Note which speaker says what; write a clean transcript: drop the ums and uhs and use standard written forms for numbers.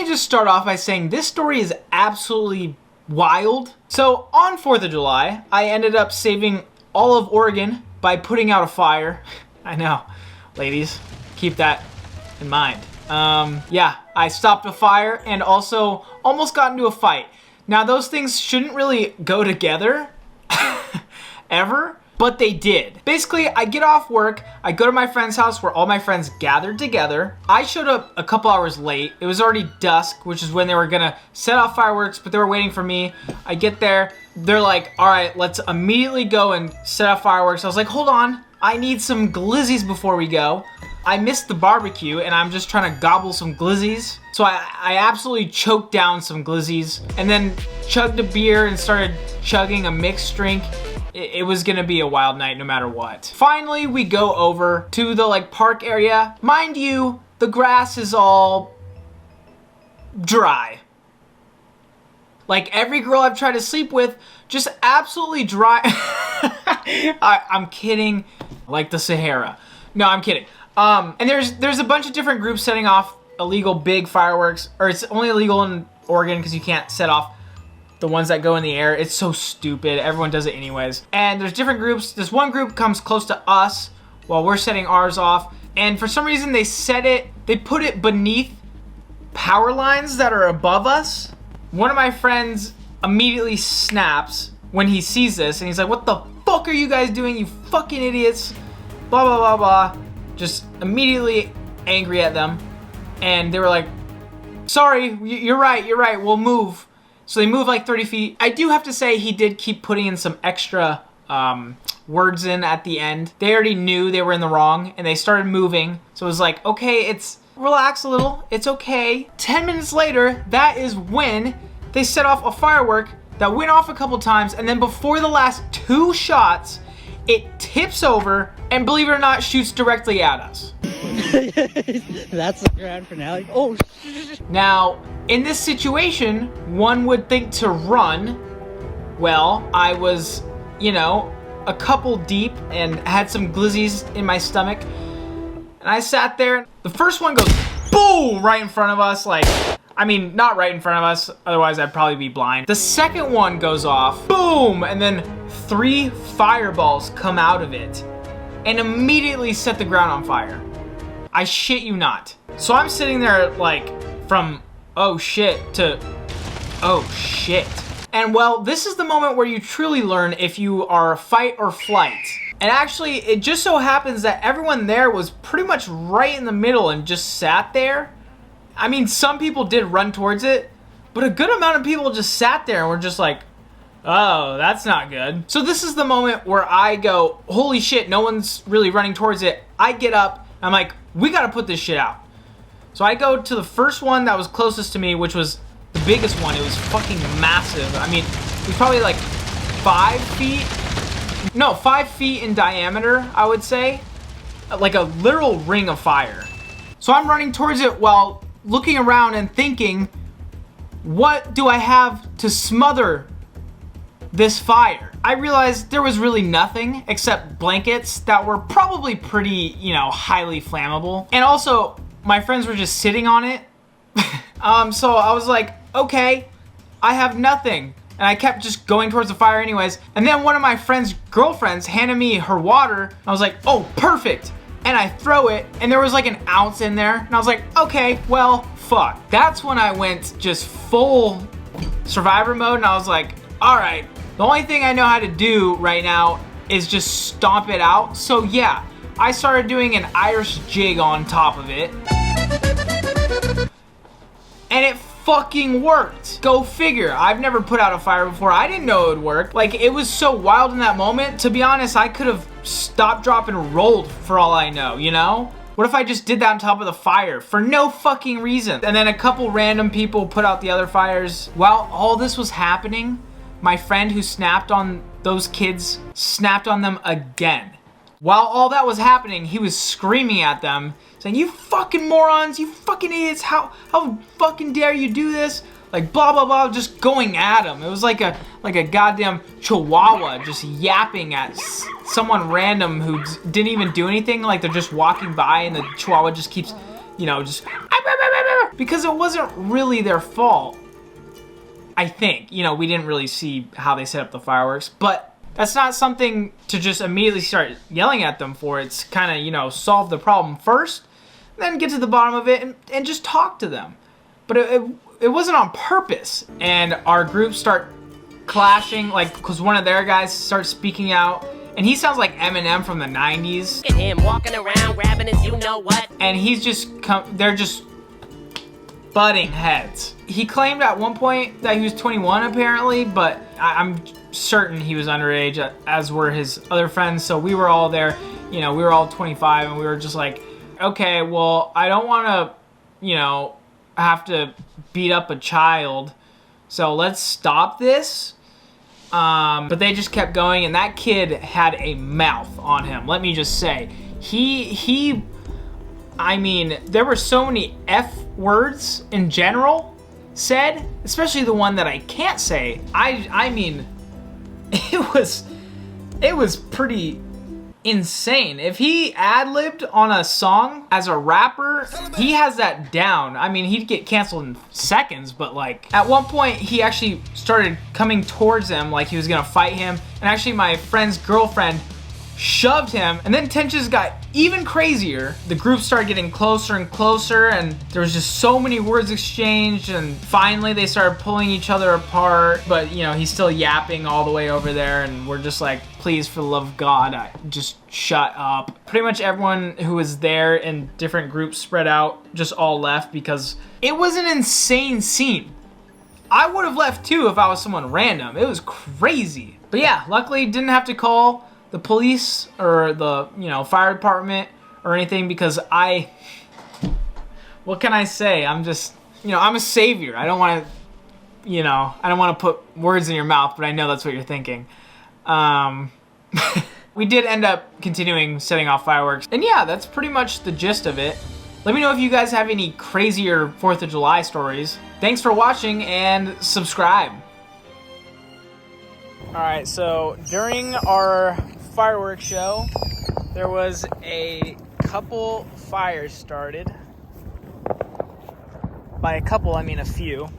Speaker 1: me just start off by saying this story is absolutely wild. So on 4th of July, I ended up saving all of Oregon by putting out a fire. I know, ladies, keep that in mind. Yeah, I stopped a fire and also almost got into a fight. Now those things shouldn't really go together ever, but they did. Basically, I get off work, I go to my friend's house where all my friends gathered together. I showed up a couple hours late. It was already dusk, which is when they were gonna set off fireworks, but they were waiting for me. I get there, they're like, all right, let's immediately go and set off fireworks. I was like, hold on, I need some glizzies before we go. I missed the barbecue and I'm just trying to gobble some glizzies. So I absolutely choked down some glizzies and then chugged a beer and started chugging a mixed drink. It was gonna be a wild night no matter what. Finally, we go over to the park area. Mind you, the grass is all dry. Like every girl I've tried to sleep with, just absolutely dry. I'm kidding, like the Sahara. No, I'm kidding. And there's a bunch of different groups setting off illegal big fireworks, or it's only illegal in Oregon because you can't set off the ones that go in the air. It's so stupid. Everyone does it anyways. And there's different groups. This one group comes close to us while we're setting ours off. And for some reason they put it beneath power lines that are above us. One of my friends immediately snaps when he sees this and he's like, what the fuck are you guys doing, you fucking idiots? Blah, blah, blah, blah. Just immediately angry at them. And they were like, sorry, you're right, we'll move. So they moved like 30 feet. I do have to say he did keep putting in some extra words in at the end. They already knew they were in the wrong and they started moving. So it was like, okay, relax a little, it's okay. 10 minutes later, that is when they set off a firework that went off a couple times, and then before the last 2 shots, it tips over and, believe it or not, shoots directly at us.
Speaker 2: That's the grand finale. Oh,
Speaker 1: now, in this situation, one would think to run. Well, I was, a couple deep and had some glizzies in my stomach. And I sat there. The first one goes boom right in front of us. Not right in front of us. Otherwise, I'd probably be blind. The second one goes off. Boom. And then 3 fireballs come out of it and immediately set the ground on fire. I shit you not. So I'm sitting there from oh shit to oh shit. And well, this is the moment where you truly learn if you are fight or flight. And actually, it just so happens that everyone there was pretty much right in the middle and just sat there. I mean, some people did run towards it, but a good amount of people just sat there and were just like, oh, that's not good. So this is the moment where I go, holy shit, no one's really running towards it. I get up, I'm like, we gotta put this shit out. So I go to the first one that was closest to me, which was the biggest one. It was fucking massive. I mean, it was probably like 5 feet. No, 5 feet in diameter, I would say. Like a literal ring of fire. So I'm running towards it while looking around and thinking, what do I have to smother this fire? I realized there was really nothing except blankets that were probably pretty, highly flammable. And also, my friends were just sitting on it. So I was like, okay, I have nothing. And I kept just going towards the fire anyways. And then one of my friend's girlfriends handed me her water. I was like, oh, perfect. And I throw it, and there was like an ounce in there. And I was like, okay, well, fuck. That's when I went just full survivor mode. And I was like, all right, the only thing I know how to do right now is just stomp it out. So yeah, I started doing an Irish jig on top of it. And it fucking worked. Go figure. I've never put out a fire before. I didn't know it would work. It was so wild in that moment. To be honest, I could have stopped, dropped, and rolled for all I know, What if I just did that on top of the fire for no fucking reason? And then a couple random people put out the other fires. While all this was happening, my friend who snapped on those kids snapped on them again. While all that was happening, he was screaming at them, saying, you fucking morons, you fucking idiots, how fucking dare you do this? Blah, blah, blah, just going at him. It was like a goddamn chihuahua just yapping at someone random who didn't even do anything. They're just walking by and the chihuahua just keeps you know, just because it wasn't really their fault. I think, you know, we didn't really see how they set up the fireworks, but that's not something to just immediately start yelling at them for. It's kind of, you know, solve the problem first, then get to the bottom of it and just talk to them. But it wasn't on purpose. And our groups start clashing, like, because one of their guys starts speaking out, and he sounds like Eminem from the 90s.
Speaker 3: Look at him walking around grabbing his you-know-what.
Speaker 1: And he's just, they're just butting heads. He claimed at one point that he was 21 apparently, but I'm certain he was underage, as were his other friends. So we were all there, you know, we were all 25, and we were just like, okay, well, I don't want to, you know, have to beat up a child, so let's stop this. But they just kept going, and that kid had a mouth on him. Let me just say, I mean, there were so many F words in general said, especially the one that I can't say. I mean, it was pretty insane. If he ad-libbed on a song as a rapper, he has that down. I mean, he'd get canceled in seconds, but like at one point he actually started coming towards him like he was gonna fight him, and actually my friend's girlfriend shoved him, and then tensions got even crazier. The group started getting closer and closer, and there was just so many words exchanged, and finally they started pulling each other apart. But you know, he's still yapping all the way over there, and we're just like, please, for the love of God, just shut up. Pretty much everyone who was there in different groups spread out, just all left, because it was an insane scene. I would have left too if I was someone random. It was crazy. But yeah, luckily didn't have to call the police or the, you know, fire department or anything, because what can I say? I'm just, you know, I'm a savior. I don't want to, you know, I don't want to put words in your mouth, but I know that's what you're thinking. We did end up continuing setting off fireworks, and yeah, that's pretty much the gist of it. Let me know if you guys have any crazier 4th of July stories. Thanks for watching, and subscribe. Alright, so during our fireworks show, there was a couple fires started. By a couple, I mean a few.